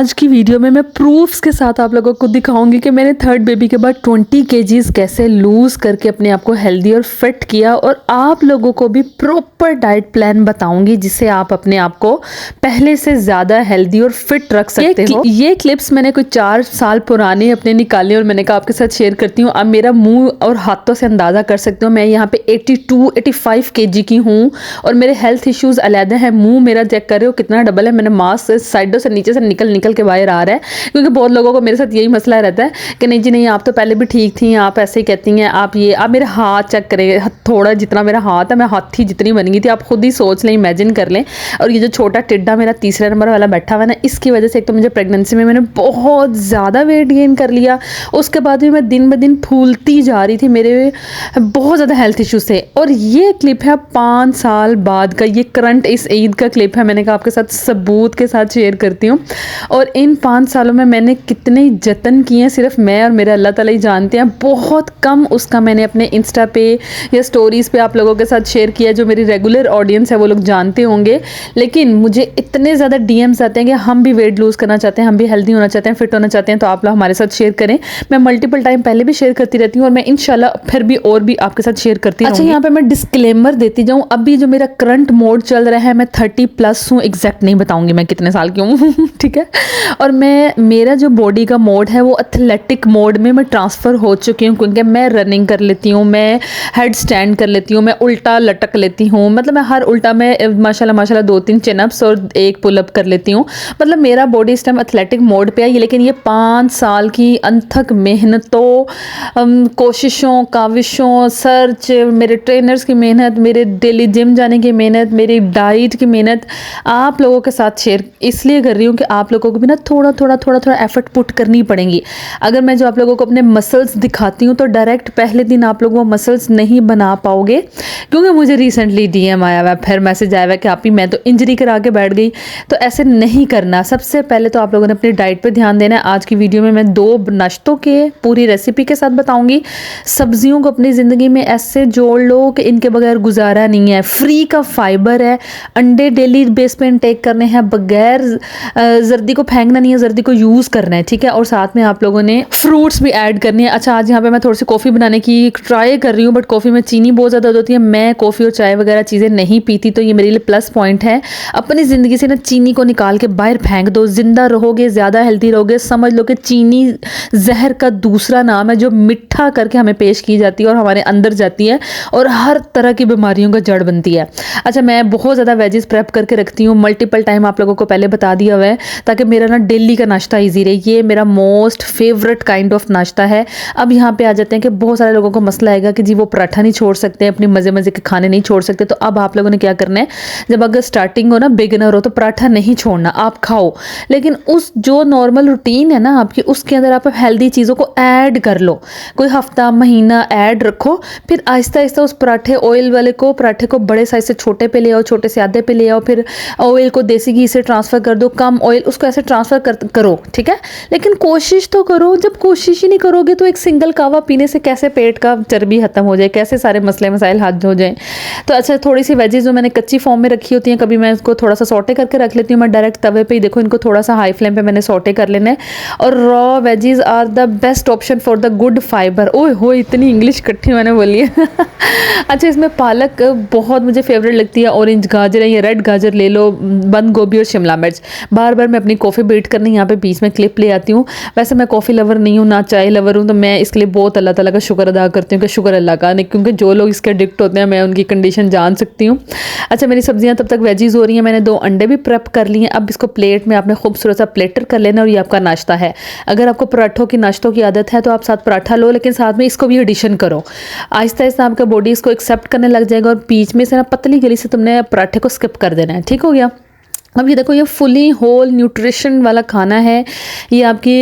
आज की वीडियो में मैं प्रूफ्स के साथ आप लोगों को दिखाऊंगी कि मैंने थर्ड बेबी के बाद 20 केजीज कैसे लूज़ करके अपने आप को हेल्दी और फिट किया, और आप लोगों को भी प्रॉपर डाइट प्लान बताऊंगी जिससे आप अपने आप को पहले से ज़्यादा हेल्दी और फिट रख सकते हो। ये क्लिप्स मैंने कुछ 4 साल पुराने अपने निकाले और मैंने कहा आपके साथ शेयर करती हूँ। आप मेरा मुँह और हाथों से अंदाज़ा कर सकते हो, मैं यहाँ पे 82-85 केजी की हूँ और मेरे हेल्थ इश्यूज़ अलग हैं। मुँह मेरा चेक कर रहे हो कितना डबल है, मैंने मास्क साइडों से नीचे से निकल के बाहर आ रहा है, क्योंकि बहुत लोगों को मेरे साथ यही मसला रहता है कि नहीं जी नहीं, आप तो पहले भी ठीक थी, आप ऐसे ही कहती हैं, आप मेरे हाथ चेक करें, थोड़ा जितना मेरा हाथ है मैं हाथी जितनी बन गई थी, आप खुद ही सोच लें, इमेजिन कर लें। और ये जो छोटा टिड्डा मेरा तीसरे नंबर वाला बैठा हुआ है ना, इसकी वजह से एक तो मुझे प्रेगनेंसी में मैंने बहुत ज़्यादा वेट गेन कर लिया, उसके बाद भी मैं दिन ब दिन फूलती जा रही थी, मेरे बहुत ज़्यादा हेल्थ इश्यूज थे। और ये क्लिप है 5 साल बाद का, ये करंट इस ईद का क्लिप है, मैंने कहा आपके साथ सबूत के साथ शेयर करती हूँ। और इन 5 सालों में मैंने कितने जतन किए हैं सिर्फ मैं और मेरे अल्लाह ताला ही जानते हैं। बहुत कम उसका मैंने अपने इंस्टा पे या स्टोरीज़ पे आप लोगों के साथ शेयर किया, जो मेरी रेगुलर ऑडियंस है वो लोग जानते होंगे। लेकिन मुझे इतने ज़्यादा डीएम्स आते हैं कि हम भी वेट लूज़ करना चाहते हैं, हम भी हेल्दी होना चाहते हैं, फिट होना चाहते हैं, तो आप लोग हमारे साथ शेयर करें। मैं मल्टीपल टाइम पहले भी शेयर करती रहती हूँ और मैं इंशाल्लाह फिर भी और भी आपके साथ शेयर करती हूँ। अच्छा, यहाँ पे मैं डिस्क्लेमर देती जाऊँ, अभी जो मेरा करंट मोड चल रहा है मैं 30+ हूँ, एग्जैक्ट नहीं बताऊँगी मैं कितने साल की हूँ ठीक है। और मेरा जो बॉडी का मोड है वो एथलेटिक मोड में मैं ट्रांसफ़र हो चुकी हूँ, क्योंकि मैं रनिंग कर लेती हूँ, मैं हेड स्टैंड कर लेती हूँ, मैं उल्टा लटक लेती हूँ, मतलब मैं हर उल्टा में माशाल्लाह 2-3 चिनअप्स और 1 पुलअप कर लेती हूँ। मतलब मेरा बॉडी इस टाइम एथलेटिक मोड पे है। लेकिन ये 5 साल की अनथक मेहनतों, कोशिशों, काविशों, सर्च, मेरे ट्रेनर्स की मेहनत, मेरे डेली जिम जाने की मेहनत, मेरी डाइट की मेहनत आप लोगों के साथ शेयर इसलिए कर रही हूँ कि आप लोगों को भी ना थोड़ा एफर्ट पुट करनी पड़ेंगी। अगर मैं जो आप लोगों को अपने मसल्स दिखाती हूँ तो डायरेक्ट पहले दिन आप लोग वो मसल्स नहीं बना पाओगे, क्योंकि मुझे रिसेंटली डीएम आया हुआ, फिर मैसेज आया हुआ कि आप ही मैं तो इंजरी करा के बैठ गई। तो ऐसे नहीं करना। सबसे पहले तो आप लोगों ने अपनी डाइट पे ध्यान देना है। आज की वीडियो में मैं 2 नाश्तों के पूरी रेसिपी के साथ बताऊंगी। सब्जियों को अपनी ज़िंदगी में ऐसे जोड़ लो कि इनके बगैर गुजारा नहीं है। फ्री का फाइबर है, अंडे डेली बेस पे इनटेक करने हैं, बगैर जर्दी को फेंकना नहीं है, जर्दी को यूज़ करना है, ठीक है। और साथ में आप लोगों ने फ्रूट्स भी ऐड करनी है। अच्छा, आज यहाँ पे मैं थोड़ी सी कॉफ़ी बनाने की ट्राई कर रही हूँ, बट कॉफ़ी में चीनी बहुत ज़्यादा होती है। मैं कॉफ़ी और चाय वगैरह चीज़ें नहीं पीती, तो ये मेरे लिए प्लस पॉइंट है। अपनी ज़िंदगी से ना चीनी को निकाल के बाहर फेंक दो, जिंदा रहोगे, ज़्यादा हेल्दी रहोगे। समझ लो कि चीनी जहर का दूसरा नाम है, जो मिठा करके हमें पेश की जाती है और हमारे अंदर जाती है और हर तरह की बीमारियों का जड़ बनती है। अच्छा, मैं बहुत ज़्यादा वेजेस प्रेप करके रखती हूँ, मल्टीपल टाइम आप लोगों को पहले बता दिया हुआ है, ताकि मेरा ना डेली का नाश्ता ईजी रहे। ये मेरा मोस्ट फेवरेट काइंड ऑफ नाश्ता है। अब यहाँ पे आ जाते हैं कि बहुत सारे लोगों को मसला आएगा कि जी वो पराठा नहीं छोड़ सकते, अपने मज़े के खाने नहीं छोड़ सकते। तो अब आप लोगों ने क्या करना है, जब अगर स्टार्टिंग हो ना, बिगिनर हो, तो पराठा नहीं छोड़ना, आप खाओ, लेकिन उस जो नॉर्मल रूटीन है ना आपकी, उसके अंदर आप हेल्दी चीज़ों को ऐड कर लो। कोई हफ्ता महीना ऐड रखो, फिर आहिस्ता आहिस्ता उस पराठे ऑयल वाले को, पराठे को बड़े साइज से छोटे पे ले आओ, छोटे से आधे पे ले आओ, फिर ऑयल को देसी घी से ट्रांसफ़र कर दो, कम ऑयल, उसको ऐसे ट्रांसफ़र करो, ठीक है। लेकिन कोशिश तो करो। जब कोशिश ही नहीं करोगे तो एक सिंगल कावा पीने से कैसे पेट का चर्बी खत्म हो जाए, कैसे सारे मसले मसाइल हल हो जाए। तो अच्छा, थोड़ी सी वेजेस जो मैंने कच्ची फॉर्म में रखी होती हैं, कभी मैं इसको थोड़ा सा सॉटे करके रख लेती हूँ। मैं डायरेक्ट तवे पे ही, देखो, इनको थोड़ा सा हाई फ्लेम पे मैंने सॉटे कर लेना है। और raw veggies are the best option for the good fibre. ओह हो, इतनी इंग्लिश इकट्ठी मैंने बोली है अच्छा, इसमें पालक बहुत मुझे फेवरेट लगती है, ऑरेंज गाजर है या रेड गाजर ले लो, बंद गोभी और शिमला मिर्च। बार बार मैं अपनी कॉफ़ी बीट करने यहाँ पे बीच में क्लिप ले आती हूँ। वैसे मैं कॉफ़ी लवर नहीं हूँ, ना चाय लवर हूँ, तो मैं इसके लिए बहुत अल्लाह ताला का शुक्र अदा करती हूँ कि शुक्र अल्लाह का, नहीं, क्योंकि जो लोग इसके एडिक्ट होते हैं मैं उनकी कंडीशन जान सकती हूँ। अच्छा, मेरी सब्जियाँ तब तक वेजीज हो रही हैं, मैंने 2 अंडे भी प्रेप कर लिए हैं। अब इसको प्लेट में आपने खूबसूरत सा प्लेटर कर लेना, और ये आपका नाश्ता है। अगर आपको पराठों की नाश्तों की आदत है तो आप साथ पराठा लो, लेकिन साथ में इसको भी एडिशन करो। आहिस्ता आहिस्ता आपका बॉडी इसको एक्सेप्ट करने लग जाएगा, और बीच में से ना पतली गली से तुमने पराठे को स्किप कर देना है, ठीक हो गया। अब ये देखो, ये फुली होल न्यूट्रिशन वाला खाना है। ये आपकी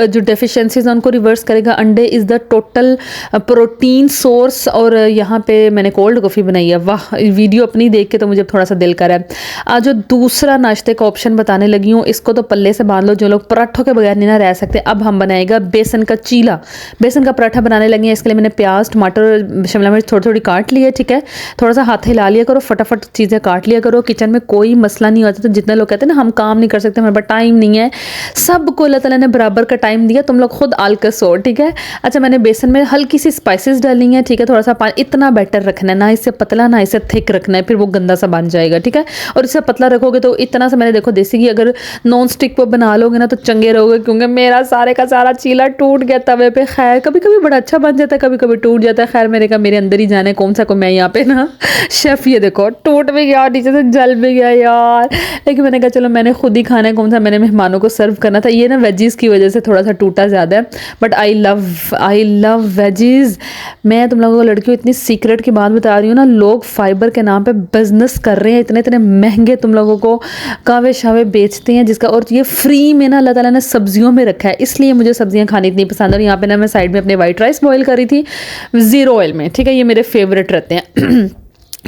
जो डेफिशिएंसीज हैं उनको रिवर्स करेगा। अंडे is the total protein source. और यहाँ पे मैंने कोल्ड कॉफ़ी बनाई है। वाह, वीडियो अपनी देख के तो मुझे थोड़ा सा दिल कर रहा है। आज जो दूसरा नाश्ते का ऑप्शन बताने लगी हूँ, इसको तो पल्ले से बांध लो, जो लोग पराठों के बगैर नहीं ना रह सकते। अब हम बनाएगा बेसन का चीला। बेसन का पराठा बनाने लगे हैं। इसके लिए मैंने प्याज, टमाटर, शिमला मिर्च थोड़ी थोड़ी काट ली है, ठीक है। थोड़ा सा हाथ हिला लिया करो, फटाफट चीज़ें काट लिया करो। किचन में कोई मसला नहीं होता, तो जितने लोग कहते हैं ना हम काम नहीं कर सकते, हमारे पास टाइम नहीं है, सबको अल्लाह ताला ने बराबर का टाइम दिया, तुम लोग खुद आलकस हो, ठीक है। अच्छा मैंने बेसन में हल्की सी स्पाइसेस डाली हैं, ठीक है, थोड़ा सा पानी, इतना बैटर रखना है, ना इससे पतला ना इससे थिक रखना है, फिर वो गंदा सा बन जाएगा, ठीक है। और इससे पतला रखोगे तो इतना सा, मैंने देखो देसी घी अगर नॉन स्टिक पर बना लोगे ना तो चंगे रहोगे, क्योंकि मेरा सारे का सारा चीला टूट गया तवे पे। खैर कभी कभी बड़ा अच्छा बन जाता है, कभी कभी टूट जाता है। खैर मेरे का मेरे अंदर ही जाने कौन सा को मैं यहाँ पे ना शेफ, ये देखो टूट भी गया, नीचे से जल भी गया यार। लेकिन मैंने कहा चलो मैंने खुद ही खाना है, कौन सा मैंने मेहमानों को सर्व करना था। ये ना वेजीज की वजह से थोड़ा सा टूटा ज़्यादा है, बट आई लव वेजीज। मैं तुम लोगों को लड़कियों इतनी सीक्रेट की बात बता रही हूँ ना, लोग फाइबर के नाम पे बिजनेस कर रहे हैं, इतने इतने महंगे तुम लोगों को कावे शावे बेचते हैं जिसका, और ये फ्री में ना अल्लाह ताला ने सब्जियों में रखा है, इसलिए मुझे सब्जियां खानी इतनी पसंद है। और यहाँ पे ना मैं साइड में अपने वाइट राइस बॉईल करी थी 0 ऑयल में, ठीक है, ये मेरे फेवरेट रहते हैं।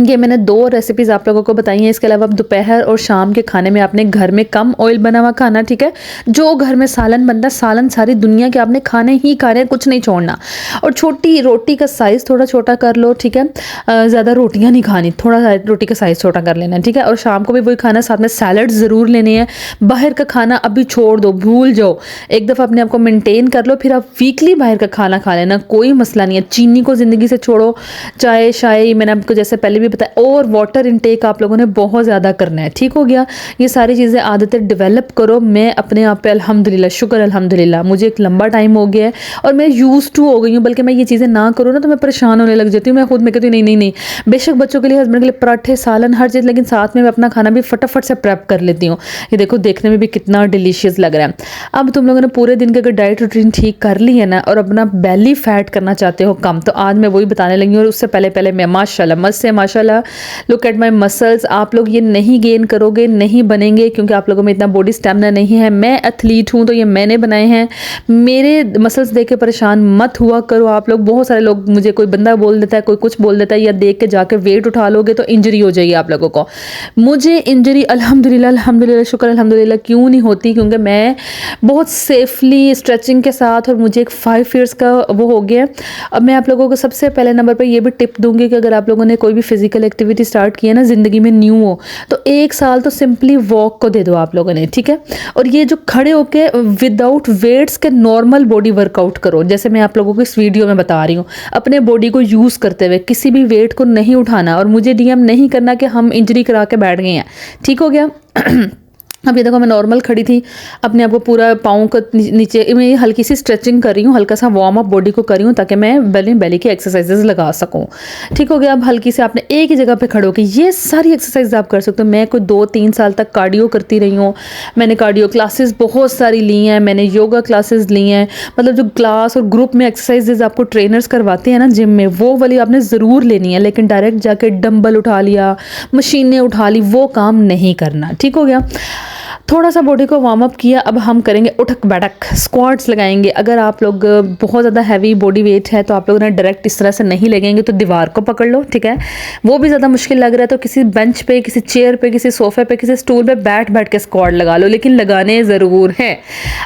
ये मैंने 2 रेसिपीज़ आप लोगों को बताई हैं। इसके अलावा आप दोपहर और शाम के खाने में आपने घर में कम ऑयल बना हुआ खाना, ठीक है। जो घर में सालन बनता है, सालन सारी दुनिया के आपने खाने ही खाने हैं, कुछ नहीं छोड़ना। और छोटी रोटी का साइज़ थोड़ा छोटा कर लो, ठीक है, ज़्यादा रोटियां नहीं खानी, थोड़ा रोटी का साइज़ छोटा कर लेना, ठीक है। और शाम को भी वही खाना, साथ में सैलड ज़रूर लेने हैं। बाहर का खाना अभी छोड़ दो, भूल जाओ, एक दफ़ा अपने आप को मेनटेन कर लो, फिर आप वीकली बाहर का खाना खा लेना, कोई मसला नहीं है। चीनी को ज़िंदगी से छोड़ो, चाय शाय मैंने आपको जैसे पहले भी बताया, और वाटर इनटेक आप लोगों ने बहुत ज़्यादा करना है, ठीक हो गया। ये सारी चीज़ें आदतें डेवलप करो। मैं अपने आप पे अल्हम्दुलिल्लाह, शुक्र अल्हम्दुलिल्लाह, मुझे एक लंबा टाइम हो गया है और मैं यूज़ टू हो गई हूँ। बल्कि मैं ये चीज़ें ना करूँ ना तो मैं परेशान होने लग जाती हूँ। मैं खुद में कहती हूँ नहीं, बेशक बच्चों के लिए, हस्बैंड के लिए पराठे सालन हर चीज़, लेकिन साथ में मैं अपना खाना भी फटाफट से प्रेप कर लेती हूँ। ये देखो देखने में भी कितना डिलीशियस लग रहा है। अब तुम लोगों ने पूरे दिन की अगर डाइट रूटीन ठीक कर ली है ना, और अपना बेली फैट करना चाहते हो कम, तो आज मैं वही बताने लगी हूँ। और उससे पहले मैं माशाल्लाह लुक एट माई मसल्स। आप लोग ये नहीं गेन करोगे, नहीं बनेंगे, क्योंकि आप लोगों में इतना बॉडी स्टैमिना नहीं है। मैं एथलीट हूँ तो ये मैंने बनाए हैं। मेरे मसल्स देख के परेशान मत हुआ करो आप लोग। बहुत सारे लोग, मुझे कोई बंदा बोल देता है, कोई कुछ बोल देता है, या देख के जाके वेट उठा लोगे तो इंजरी हो जाएगी आप लोगों को। मुझे इंजरी अल्हम्दुलिल्लाह शुक्र अल्हम्दुलिल्लाह क्यों नहीं होती, क्योंकि मैं बहुत सेफली स्ट्रेचिंग के साथ, और मुझे एक 5 ईयर्स का वो हो गया। अब मैं आप लोगों को सबसे पहले नंबर पर ये भी टिप दूंगी कि अगर आप लोगों ने कोई भी फिजिकल एक्टिविटी स्टार्ट की है ना, ज़िंदगी में न्यू हो, तो 1 साल तो सिंपली वॉक को दे दो आप लोगों ने, ठीक है। और ये जो खड़े होके विदाउट वेट्स के नॉर्मल बॉडी वर्कआउट करो, जैसे मैं आप लोगों को इस वीडियो में बता रही हूँ। अपने बॉडी को यूज़ करते हुए किसी भी वेट को नहीं उठाना, और मुझे डीएम नहीं करना कि हम इंजरी करा के बैठ गए हैं, ठीक हो गया। अब ये देखो मैं नॉर्मल खड़ी थी, अपने आप को पूरा पाँव को नीचे मैं हल्की सी स्ट्रेचिंग कर रही हूँ, हल्का सा वार्म अप बॉडी को कर रही हूँ, ताकि मैं बेली की एक्सरसाइजेज लगा सकूँ, ठीक हो गया। अब हल्की से आपने एक ही जगह पे खड़े होकर ये सारी एक्सरसाइज आप कर सकते हो। मैं कोई 2-3 साल तक कार्डियो करती रही हूँ। मैंने कार्डियो क्लासेस बहुत सारी ली हैं, मैंने योगा क्लासेस ली हैं। मतलब जो क्लास और ग्रुप में एक्सरसाइजेज आपको ट्रेनर्स करवाते हैं ना जिम में, वो वाली आपने ज़रूर लेनी है। लेकिन डायरेक्ट जाके डंबल उठा लिया, मशीनें उठा ली, वो काम नहीं करना, ठीक हो गया। थोड़ा सा बॉडी को वार्म अप किया, अब हम करेंगे उठक बैठक, स्क्वाट्स लगाएंगे। अगर आप लोग बहुत ज़्यादा हैवी बॉडी वेट है तो आप लोगों ने डायरेक्ट इस तरह से नहीं लगेंगे, तो दीवार को पकड़ लो, ठीक है। वो भी ज़्यादा मुश्किल लग रहा है तो किसी बेंच पे, किसी चेयर पे, किसी सोफे पे, किसी स्टूल पे बैठ के स्क्वाट लगा लो, लेकिन लगाने ज़रूर हैं।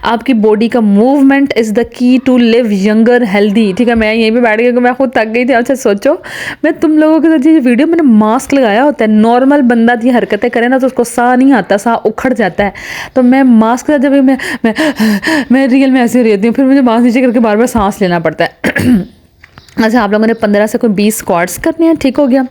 आपकी बॉडी का movement is the key to live younger healthy, ठीक है। मैं यहीं पर बैठ गई क्योंकि मैं खुद थक गई थी। अच्छा सोचो, मैं तुम लोगों के साथ ये वीडियो, मैंने मास्क लगाया होता है, नॉर्मल बंदा ये हरकतें करे ना तो उसको साह नहीं आता, साह उखड़ जाता है। तो मैं मास्क जब मैं रियल में ऐसे रहती हूँ, फिर मुझे मास्क नीचे करके बार बार सांस लेना पड़ता है। अच्छा आप लोगों ने 15 से कोई 20 स्क्वाट्स करने हैं, ठीक हो गया।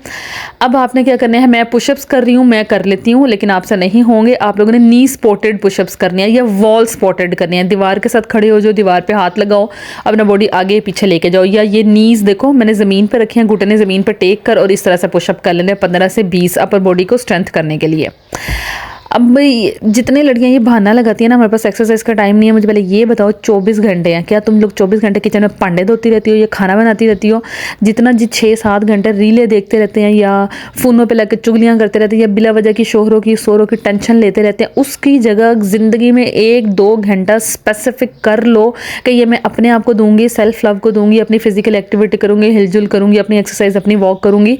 अब आपने क्या करना है, मैं पुशअप्स कर रही हूँ, मैं कर लेती हूँ, लेकिन आपसे नहीं होंगे। आप लोगों ने नी स्पॉटेड पुशअप्स करनी है या वॉल स्पॉटेड करनी है। दीवार के साथ खड़े हो जाओ, दीवार पे हाथ लगाओ, अपना बॉडी आगे पीछे लेके जाओ, या ये नीज देखो मैंने ज़मीन पर रखे हैं, घुटने ज़मीन पर टेक कर, और इस तरह से पुशअप कर लेने 15 से 20 अपर बॉडी को स्ट्रेंथ करने के लिए। अब भाई जितने लड़कियां ये बहाना लगाती हैं ना हमारे पास एक्सरसाइज का टाइम नहीं है, मुझे पहले ये बताओ 24 घंटे हैं क्या तुम लोग 24 घंटे किचन में पांडे धोती रहती हो या खाना बनाती रहती हो? जितना जी 6-7 घंटे रीलें देखते रहते हैं या फ़ोनों पे लग चुगलियाँ करते रहते हैं या बिला वजह की शोहरों की टेंशन लेते रहते हैं, उसकी जगह ज़िंदगी में 1-2 घंटा स्पेसिफिक कर लो कि ये मैं अपने आप को दूंगी, सेल्फ लव को दूंगी, अपनी फिजिकल एक्टिविटी करूँगी, हिलजुल करूँगी, अपनी एक्सरसाइज, अपनी वॉक करूँगी।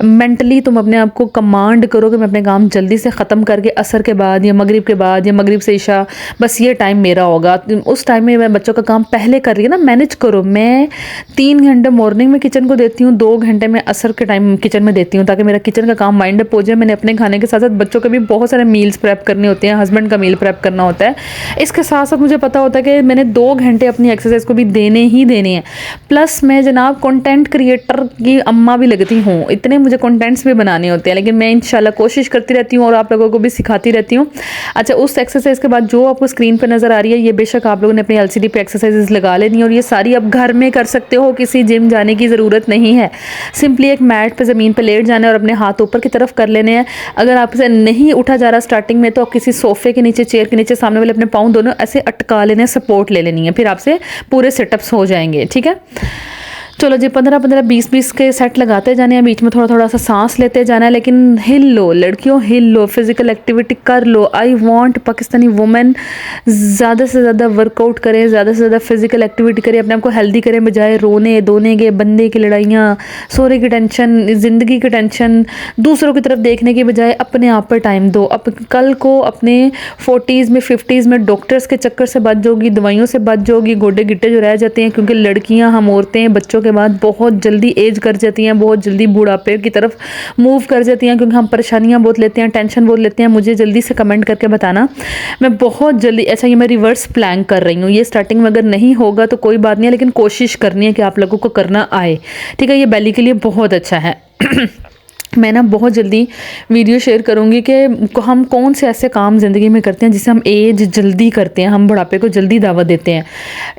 मेंटली तुम अपने आप को कमांड करो कि मैं अपने काम जल्दी से ख़त्म करके असर असर के बाद या मगरिब के बाद या मगरिब से इशा, बस ये टाइम मेरा होगा। उस टाइम में मैं बच्चों का काम पहले कर रही है ना, मैनेज करो। मैं 3 घंटे मॉर्निंग में किचन को देती हूँ, 2 घंटे मैं असर के टाइम किचन में देती हूँ, ताकि मेरा किचन का काम माइंड अप हो जाए। मैंने अपने खाने के साथ साथ बच्चों के भी बहुत सारे मील्स प्रेप करने होते हैं, हस्बैंड का मील प्रेप करना होता है। इसके साथ साथ मुझे पता होता है कि मैंने 2 घंटे अपनी एक्सरसाइज को भी देने ही देने हैं। प्लस मैं जनाब कंटेंट क्रिएटर की अम्मा भी लगती हूँ, इतने मुझे कंटेंट्स भी बनाने होते हैं, लेकिन मैं इंशाल्लाह कोशिश करती रहती हूँ और आप लोगों को भी सिखाती रहती हूँ। अच्छा, उस एक्सरसाइज के बाद जो आपको स्क्रीन पर नजर आ रही है, ये बेशक आप लोगों ने अपनी एलसीडी पे एक्सरसाइजेस लगा लेनी है और ये सारी आप घर में कर सकते हो, किसी जिम जाने की ज़रूरत नहीं है। सिंपली एक मैट पे ज़मीन पे लेट जाना है और अपने हाथ ऊपर की तरफ कर लेने हैं। अगर आपसे नहीं उठा जा रहा स्टार्टिंग में, तो आप किसी सोफे के नीचे, चेयर के नीचे सामने वाले अपने पाँव दोनों ऐसे अटका लेने, सपोर्ट ले लेनी है, फिर आपसे पूरे सेटअप्स हो जाएंगे। ठीक है, चलो जी, 15-15, 20-20 के सेट लगाते जाने हैं, बीच में थोड़ा थोड़ा सा सांस लेते जाना है, लेकिन हिल लो लड़कियों, हिल लो, फिजिकल एक्टिविटी कर लो। आई वांट पाकिस्तानी वुमेन ज़्यादा से ज़्यादा वर्कआउट करें, ज़्यादा से ज़्यादा फिजिकल एक्टिविटी करें, अपने आप को हेल्दी करें, बजाय रोने धोने के, बंदे की लड़ाइयाँ, सोरे की टेंशन, ज़िंदगी की टेंशन, दूसरों की तरफ देखने की बजाय अपने आप पर टाइम दो। कल को अपने 40s में 50s में डॉक्टर्स के चक्कर से बच जाओगी, दवाइयों से बच जाओगी, गोडे गिट्टे जो रह जाते हैं, क्योंकि लड़कियाँ, हम औरतें बच्चों के बाद बहुत जल्दी एज कर जाती हैं, बहुत जल्दी बुढ़ापे की तरफ मूव कर जाती हैं, क्योंकि हम परेशानियां बहुत लेते हैं, टेंशन बहुत लेते हैं। मुझे जल्दी से कमेंट करके बताना, मैं बहुत जल्दी, ऐसा ये मैं रिवर्स प्लान कर रही हूँ। ये स्टार्टिंग में अगर नहीं होगा तो कोई बात नहीं है, लेकिन कोशिश करनी है कि आप लोगों को करना आए। ठीक है, ये बेली के लिए बहुत अच्छा है। मैं ना बहुत जल्दी वीडियो शेयर करूंगी कि हम कौन से ऐसे काम ज़िंदगी में करते हैं जिसे हम एज जल्दी करते हैं, हम बुढ़ापे को जल्दी दावत देते हैं।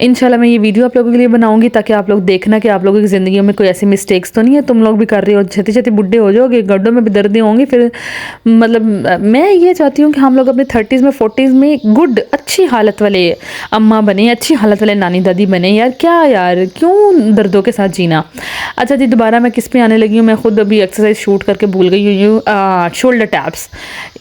इंशाल्लाह मैं ये वीडियो आप लोगों के लिए बनाऊंगी, ताकि आप लोग देखना कि आप लोगों की ज़िंदगी में कोई ऐसी मिस्टेक्स तो नहीं है तुम लोग भी कर रहे हो, छती छती बुढ़े हो जाओगे, गड्ढों में भी दर्दें होंगी फिर। मतलब मैं ये चाहती हूँ कि हम लोग अपने 30s में 40s में गुड, अच्छी हालत वाले अम्मा बने, अच्छी हालत वाले नानी दादी बने। यार क्या यार, क्यों दर्दों के साथ जीना। अच्छा जी, दोबारा मैं किस पे आने लगी हूँ, मैं खुद अभी एक्सरसाइज शूट करके भूल गई हूँ। Shoulder taps,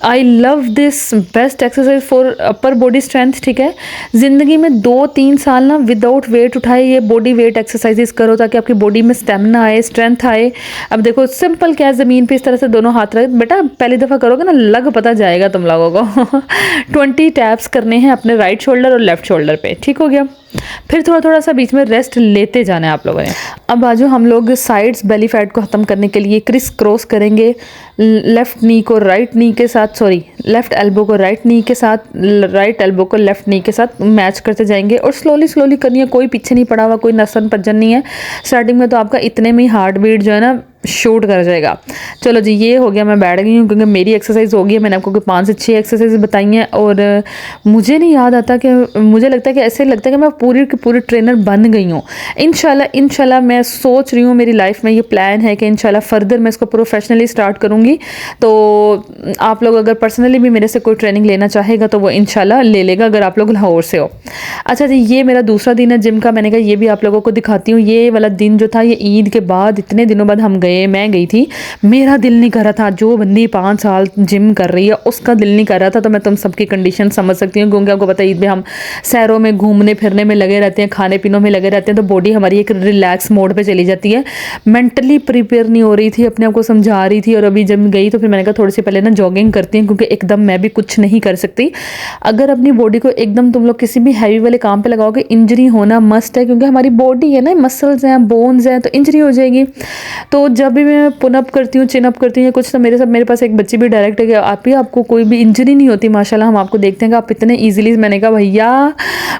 I love this, best exercise for upper body strength. ठीक है, ज़िंदगी में 2-3 साल ना विदाउट वेट उठाए ये बॉडी वेट एक्सरसाइजेस करो, ताकि आपकी बॉडी में स्टेमिना आए, स्ट्रेंथ आए। अब देखो सिंपल क्या है, ज़मीन पे इस तरह से दोनों हाथ रख, बेटा पहली दफ़ा करोगे ना लग पता जाएगा तुम लोगों को। 20 टैप्स करने हैं अपने राइट शोल्डर और लेफ्ट शोल्डर पे। ठीक हो गया, फिर थोड़ा थोड़ा सा बीच में रेस्ट लेते जाना है आप लोगों ने। अब आजो हम लोग साइड्स बेली फैट को ख़त्म करने के लिए क्रिस क्रॉस करेंगे। लेफ़्ट नी को राइट नी के साथ, सॉरी लेफ़्ट एल्बो को राइट नी के साथ, राइट एल्बो को लेफ़्ट नी के साथ मैच करते जाएंगे और स्लोली स्लोली करनी है। कोई पीछे नहीं पड़ा हुआ, कोई नसन पजन नहीं है। स्टार्टिंग में तो आपका इतने में ही हार्ट बीट जो है ना शूट कर जाएगा। चलो जी, ये हो गया, मैं बैठ गई हूँ क्योंकि मेरी एक्सरसाइज हो गई है। मैंने आपको 5 से 6 एक्सरसाइज बताई हैं और मुझे नहीं याद आता कि, मुझे लगता है कि ऐसे लगता है कि मैं पूरी की पूरी ट्रेनर बन गई हूँ। इंशाल्लाह मैं सोच रही हूँ, मेरी लाइफ में ये प्लान है कि इंशाल्लाह फर्दर मैं इसको प्रोफेशनली स्टार्ट करूँगी। तो आप लोग अगर पर्सनली भी मेरे से कोई ट्रेनिंग लेना चाहेगा तो वो इंशाल्लाह ले लेगा, अगर आप लोग लाहौर से हो। अच्छा जी, ये मेरा दूसरा दिन है जिम का। मैंने कहा ये भी आप लोगों को दिखाती हूँ। ये वाला दिन जो था, ये ईद के बाद, इतने दिनों बाद हम मैं गई थी। मेरा दिल नहीं कर रहा था, जो बंदी 5 साल जिम कर रही है उसका दिल नहीं कर रहा था। तो मैं तुम सबकी कंडीशन समझ सकती हूँ, क्योंकि आपको पता है ईद में हम सैरों में, घूमने फिरने में लगे रहते हैं, खाने पीनों में लगे रहते हैं, तो बॉडी हमारी एक रिलैक्स मोड पे चली जाती है। मेंटली प्रिपेयर नहीं हो रही थी, अपने आप को समझा रही थी। और अभी जब गई तो फिर मैंने कहा थोड़ी सी पहले ना जॉगिंग करती हूँ, क्योंकि एकदम मैं भी कुछ नहीं कर सकती। अगर अपनी बॉडी को एकदम तुम लोग किसी भी हैवी वाले काम पे लगाओगे, इंजरी होना मस्ट है, क्योंकि हमारी बॉडी है ना, मसल्स हैं, बोन्स हैं, तो इंजरी हो जाएगी। तो जब भी मैं पुन अप करती हूँ, चिन अप करती हूँ कुछ, तो मेरे पास एक बच्ची भी डायरेक्ट है कि आपको कोई भी इंजरी नहीं होती माशाल्लाह, हम आपको देखते हैं कि आप इतने ईजिली। मैंने कहा भैया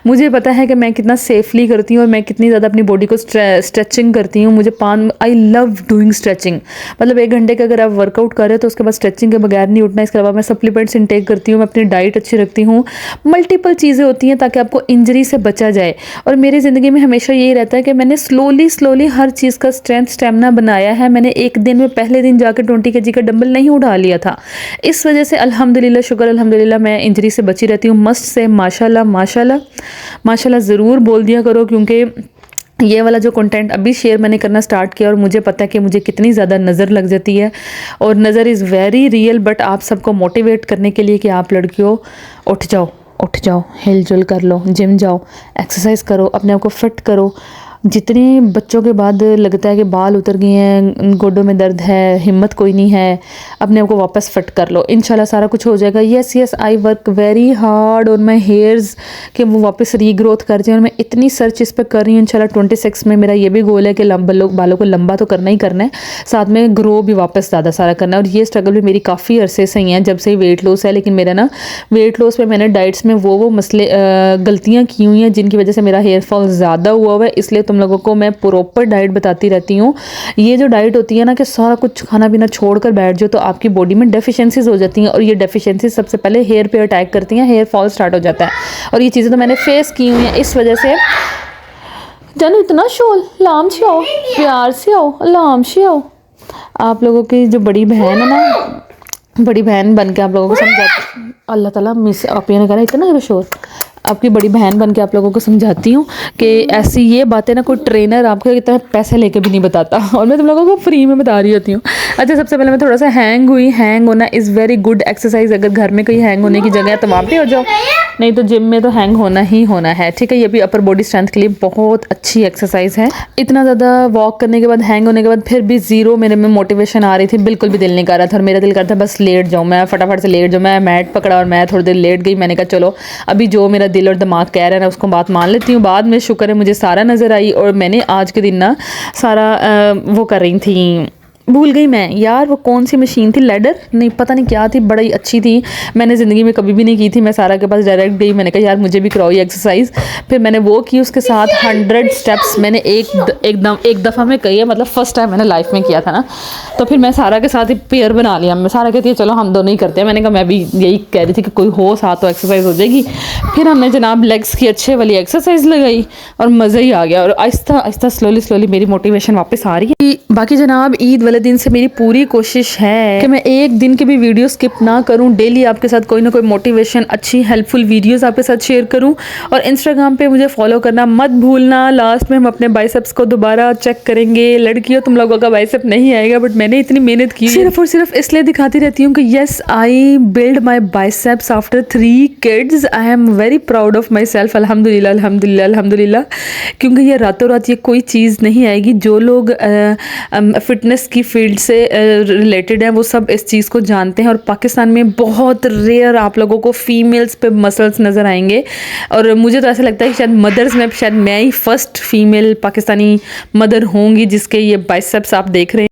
मुझे पता है कि मैं कितना सेफली करती हूँ और मैं कितनी ज़्यादा अपनी बॉडी को स्ट्रेचिंग करती हूँ। मुझे आई लव डूइंग स्ट्रेचिंग। मतलब 1 घंटे का अगर आप वर्कआउट कर रहे हो तो उसके बाद स्ट्रेचिंग के बगैर नहीं उठना। इसके अलावा मैं सप्लीमेंट्स इंटेक करती हूँ, मैं अपनी डाइट अच्छी रखती हूँ, मल्टीपल चीज़ें होती हैं ताकि आपको इंजरी से बचा जाए। और मेरी ज़िंदगी में हमेशा यही रहता है कि मैंने स्लोली हर चीज़ का स्ट्रेंथ स्टेमिना बनाया है। मैंने एक दिन में पहले दिन जाकर 20 kg का डंबल नहीं उठा लिया था। इस वजह से अल्हम्दुलिल्लाह, शुक्र अल्हम्दुलिल्लाह, मैं इंजरी से बची रहती हूँ। मस्ट से माशाल्लाह माशाल्लाह माशाल्लाह ज़रूर बोल दिया करो, क्योंकि ये वाला जो कंटेंट अभी शेयर मैंने करना स्टार्ट किया और मुझे पता है कि मुझे कितनी ज़्यादा नज़र लग जाती है, और नज़र इज़ वेरी रियल। बट आप सबको मोटिवेट करने के लिए कि आप लड़कियों उठ जाओ, हिल जुल कर लो, जिम जाओ, एक्सरसाइज करो, अपने आप को फिट करो। जितने बच्चों के बाद लगता है कि बाल उतर गए हैं, गोडों में दर्द है, हिम्मत कोई नहीं है, अपने आप को वापस फिट कर लो, इंशाल्लाह सारा कुछ हो जाएगा। Yes I work very hard on my hairs कि वो वापस रीग्रोथ कर जाए, और मैं इतनी सर्च इस पर कर रही हूँ। इंशाल्लाह 26 में मेरा ये भी गोल है कि बालों को लंबा तो करना ही करना है, साथ में ग्रो भी वापस ज़्यादा सारा करना है। और ये स्ट्रगल भी मेरी काफ़ी अरसे से ही है, जब से ही वेट लॉस है। लेकिन मेरा ना वेट लॉस में मैंने डाइट्स में वो मसले गलतियाँ की हुई हैं जिनकी वजह से मेरा हेयर फॉल ज़्यादा हुआ है। इसलिए तुम लोगों को मैं प्रॉपर डाइट बताती रहती हूँ। ये जो डाइट होती है ना कि सारा कुछ खाना पीना छोड़ कर बैठ जाओ तो आपकी बॉडी में डेफिशिएंसीज हो जाती हैं, और ये डेफिशिएंसीज सबसे पहले हेयर पे अटैक करती हैं, हेयर फॉल स्टार्ट हो जाता है। और ये चीज़ें तो मैंने फेस की हुई हैं। इस वजह से जानू इतना शोल लाम से आओ, प्यार से आओ, लाम से आओ। आप लोगों की जो बड़ी बहन है ना, बड़ी बहन बन के आप लोगों को समझाती, अल्लाह ताला मिस आप ये ना करें इतना शोर। आपकी बड़ी बहन बन के आप लोगों को समझाती हूँ कि ऐसी ये बातें ना कोई ट्रेनर आपको इतना पैसे लेके भी नहीं बताता, और मैं तुम लोगों को फ्री में बता रही होती हूँ। अच्छा, सबसे पहले मैं थोड़ा सा हैंग हुई। हैंग होना इज़ वेरी गुड एक्सरसाइज। अगर घर में कोई हैंग होने की जगह है तो वहाँ पे हो जाओ, नहीं तो जिम में तो हैंग होना ही होना है, ठीक है। ये भी अपर बॉडी स्ट्रेंथ के लिए बहुत अच्छी एक्सरसाइज है। इतना ज़्यादा वॉक करने के बाद, हैंग होने के बाद फिर भी ज़ीरो मेरे में मोटिवेशन आ रही थी, बिल्कुल भी दिल नहीं कर रहा था। और मेरा दिल करता बस लेट जाऊँ, मैं फटाफट से लेट जाऊँ। मैं मैट पकड़ा और मैं थोड़ी देर लेट गई। मैंने कहा चलो अभी जो मेरा दिल और दिमाग कह रहा है ना उसको बात मान लेती हूँ। बाद में शुक्र है मुझे सारा नज़र आई, और मैंने आज के दिन ना सारा वो कर रही थी, भूल गई मैं यार वो कौन सी मशीन थी, लेडर नहीं पता नहीं क्या थी, बड़ी अच्छी थी, मैंने ज़िंदगी में कभी भी नहीं की थी। मैं सारा के पास डायरेक्ट गई, मैंने कहा यार मुझे भी कराओ ये एक्सरसाइज। फिर मैंने वो की, उसके साथ 100 स्टेप्स मैंने एक दफ़ा में कही है, मतलब फर्स्ट टाइम मैंने लाइफ में किया था ना। तो फिर मैं सारा के साथ ही पेयर बना लिया। मैं सारा कहती है चलो हम दोनों ही करते हैं। मैंने कहा मैं भी यही कह रही थी कि कोई हो साथ तो एक्सरसाइज हो जाएगी। फिर हमने जनाब लेग्स की अच्छे वाली एक्सरसाइज लगाई और मज़ा ही आ गया, और आहिस्ता आहिस्ता स्लोली मेरी मोटिवेशन वापस आ रही है। बाकी जनाब ईद वाले दिन से मेरी पूरी कोशिश है कि मैं एक दिन की भी वीडियो स्किप ना करूं, डेली आपके साथ कोई ना कोई मोटिवेशन अच्छी हेल्पफुल वीडियोस आपके साथ शेयर करूं। और इंस्टाग्राम पे मुझे फॉलो करना मत भूलना। लास्ट में हम अपने बाइसेप्स को दोबारा चेक करेंगे। लड़कियों तुम लोगों का बाइसेप नहीं आएगा, बट मैंने इतनी मेहनत की सिर्फ और सिर्फ इसलिए दिखाती रहती हूँ कि yes I build my biceps after 3 kids. I am very proud of my self. अल्हम्दुलिल्लाह अल्हम्दुलिल्लाह अल्हम्दुलिल्लाह। क्योंकि ये रातों रात ये कोई चीज़ नहीं आएगी। जो लोग फिटनेस की फील्ड से रिलेटेड है वो सब इस चीज़ को जानते हैं। और पाकिस्तान में बहुत रेयर आप लोगों को फीमेल्स पे मसल्स नज़र आएंगे, और मुझे तो ऐसा लगता है कि शायद मदर्स में शायद मैं ही फर्स्ट फीमेल पाकिस्तानी मदर होंगी जिसके ये बाइसेप्स आप देख रहे हैं।